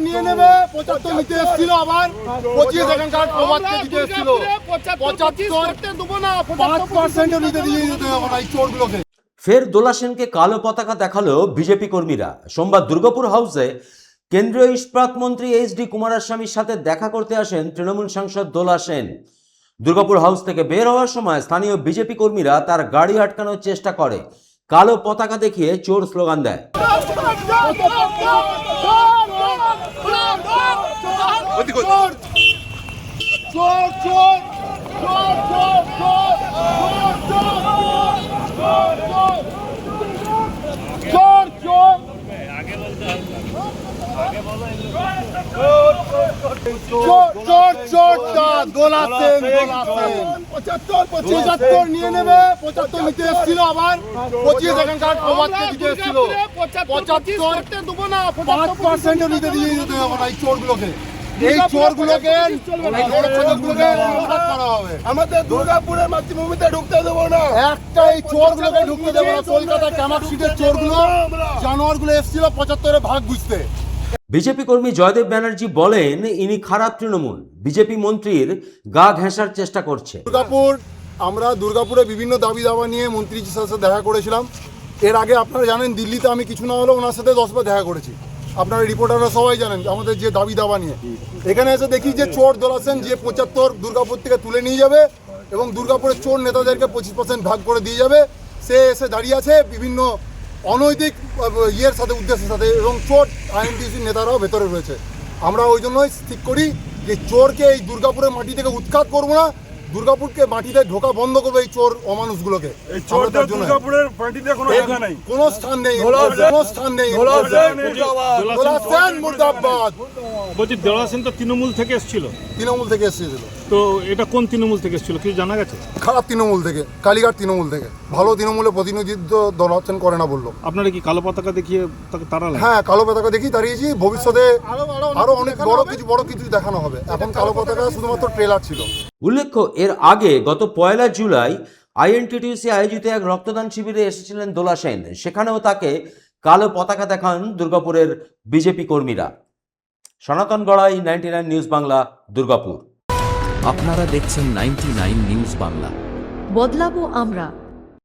নিয়ে নেবে 75 নিতে এসেছিল, আবার 25 এখানকার প্রবাদকে দিতে এসেছিল। 5% নিতে দিয়ে যেতে হবে না এই চোরগুলোকে। ফের দোলা সেনকে কালো পতাকা দেখালো বিজেপি কর্মীরা। সোমবার দুর্গাপুর হাউসে কেন্দ্রীয় ইস্পাত মন্ত্রী এইচ.ডি. কুমারস্বামীর সাথে দেখা করতে আসেন তৃণমূল সাংসদ দোলা সেন। দুর্গাপুর হাউস থেকে বের হওয়ার সময় স্থানীয় বিজেপি কর্মীরা তার গাড়ি আটকানোর চেষ্টা করে, কালো পতাকা দেখিয়ে চোর স্লোগান দেয়। নিয়ে নেবে 75 নিতে এসেছিল, আবার 25 এখানকার প্রবাদকে দিতে এসেছিল। 5% নিতে দিয়ে যেতে হবে না এই চোরগুলোকে। এই চোরগুলোকে আমাদের দুর্গাপুরের মাতৃভূমিতে ঢুকতে দেবো না। একটা এই চোরগুলোকে ঢুকতে দেবো না। কলকাতা ক্যামাকশিটের চোরগুলো জানোয়ারগুলো এসেছিল 75 ভাগ বুঝতে। বিজেপি কর্মী জয়দেব ব্যানার্জি বলেন, ইনি খারাপ তৃণমূল, বিজেপি মন্ত্রীর গা ঘেঁষার চেষ্টা করছে। আমরা দুর্গাপুরে বিভিন্ন দাবি দাবা নিয়ে মন্ত্রীজির সাথে দেখা করেছিলাম। এর আগে আপনারা জানেন দিল্লিতে আমি কিছু না হলেও ওনার সাথে 10 বার দেখা করেছি। আপনারা রিপোর্টাররা সবাই জানেন আমাদের যে দাবি দাবা নিয়ে। এখানে এসে দেখি যে চোর দোলাসেন যে 75 দুর্গাপুর থেকে তুলে নিয়ে যাবে এবং দুর্গাপুরের চোর নেতাদেরকে 25% ভাগ করে দিয়ে যাবে, সে এসে দাঁড়িয়ে আছে বিভিন্ন অনৈতিক ইয়ের সাথে, উদ্দেশ্যের সাথে, এবং চোর আইএনটিসির নেতারাও ভেতরে রয়েছে। আমরা ওই জন্যই ঠিক করি যে চোরকে এই দুর্গাপুরের মাটি থেকে উৎখাত করবো না, দুর্গাপুরকে মাটিতে ঢোকা বন্ধ করবে এই চোর অমানুষগুলোকে। কোনো স্থান নেই, কোনো স্থান নেই। বলছি দোলা সেন তো তৃণমূল থেকে এসেছিল। তৃণমূল থেকে এসেছিল তো এটা কোন তৃণমূল থেকে এসেছিল কিছু জানা গেছে? খারাপ তৃণমূল থেকে, কালীঘাট তৃণমূল থেকে। ভালো তৃণমূলের প্রতিনিধিত্ব দোলা সেন করে না বললো। আপনারা কি কালো পতাকা দেখিয়ে তাকে তাড়ালেন? হ্যাঁ, কালো পতাকা দেখি তাড়িয়েছি। ভবিষ্যতে আরো অনেক বড় কিছু দেখানো হবে। এখন কালো পতাকা শুধুমাত্র ট্রেলার ছিল। উল্লেখ্য, এর আগে গত 1 জুলাই আইএনটিটিউসি আয়োজিত এক রক্তদান শিবিরে এসেছিলেন দোলা সেন। সেখানেও তাকে কালো পতাকা দেখান দুর্গাপুরের বিজেপি কর্মীরা। সনাতন গড়াই, 99 নিউজ বাংলা, দুর্গাপুর। আপনারা দেখছেন 99 নিউজ বাংলা। বদলাবো আমরা।